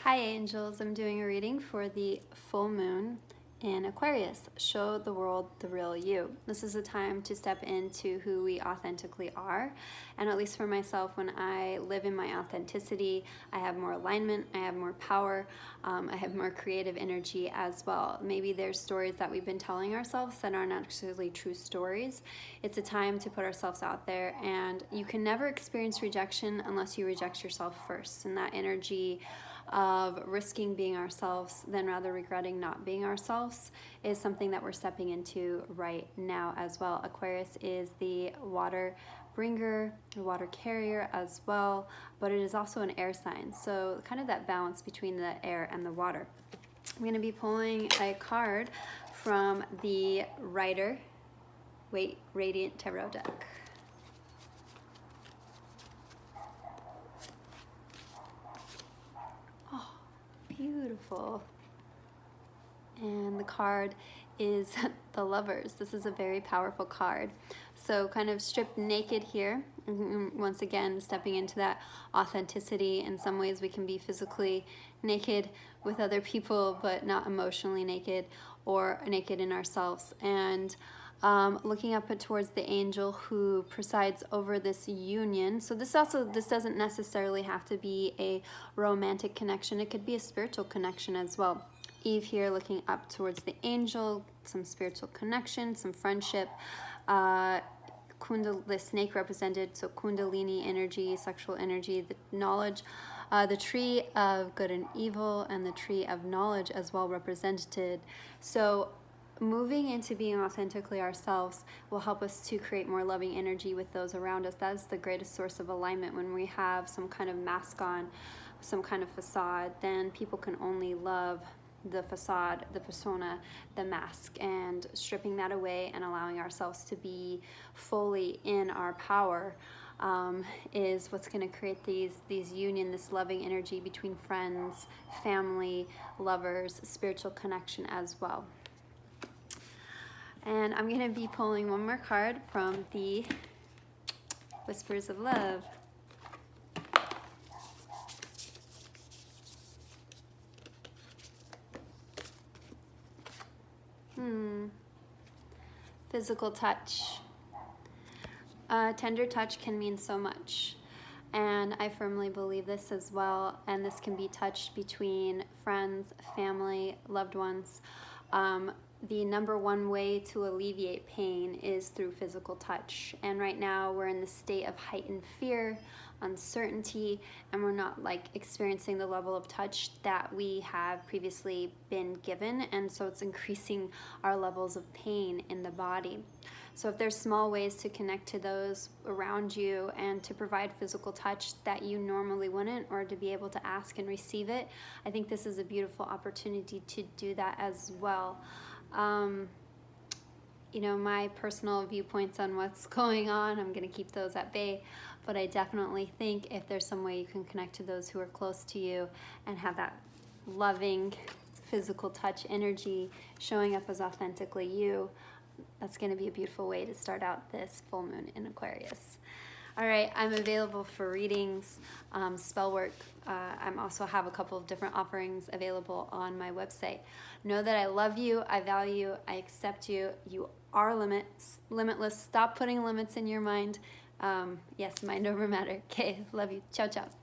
Hi angels, I'm doing a reading for the full moon in Aquarius. Show the world the real you. This is a time to step into who we authentically are. And at least for myself, when I live in my authenticity, I have more alignment, I have more power, I have more creative energy as well. Maybe there's stories that we've been telling ourselves that aren't actually true stories. It's a time to put ourselves out there, and you can never experience rejection unless you reject yourself first. And that energy of risking being ourselves then rather regretting not being ourselves is something that we're stepping into right now as well. Aquarius is the water bringer, the water carrier as well, but it is also an air sign, so kind of that balance between the air and the water. I'm going to be pulling a card from the Radiant Tarot deck. Beautiful. And the card is the Lovers. This is a very powerful card. So kind of stripped naked here. Once again, stepping into that authenticity. In some ways we can be physically naked with other people, but not emotionally naked or naked in ourselves. And looking up towards the angel who presides over this union. So this doesn't necessarily have to be a romantic connection. It could be a spiritual connection as well. Eve here looking up towards the angel, some spiritual connection, some friendship. The snake represented, so Kundalini energy, sexual energy, the knowledge, the tree of good and evil, and the tree of knowledge as well represented. So moving into being authentically ourselves will help us to create more loving energy with those around us. That is the greatest source of alignment. When we have some kind of mask on, some kind of facade, then people can only love the facade, the persona, the mask, and stripping that away and allowing ourselves to be fully in our power is what's going to create these union, this loving energy between friends, family, lovers, spiritual connection as well. And I'm going to be pulling one more card from the Whispers of Love. Physical touch. Tender touch can mean so much. And I firmly believe this as well. And this can be touched between friends, family, loved ones. The number one way to alleviate pain is through physical touch. And right now we're in the state of heightened fear, uncertainty, and we're not experiencing the level of touch that we have previously been given. And so it's increasing our levels of pain in the body. So if there's small ways to connect to those around you and to provide physical touch that you normally wouldn't, or to be able to ask and receive it, I think this is a beautiful opportunity to do that as well. You know, my personal viewpoints on what's going on, I'm going to keep those at bay, but I definitely think if there's some way you can connect to those who are close to you and have that loving physical touch energy showing up as authentically you, that's going to be a beautiful way to start out this full moon in Aquarius. All right, I'm available for readings, spell work. I also have a couple of different offerings available on my website. Know that I love you, I value you, I accept you. You are limitless. Stop putting limits in your mind. Yes, mind over matter. Okay, love you. Ciao, ciao.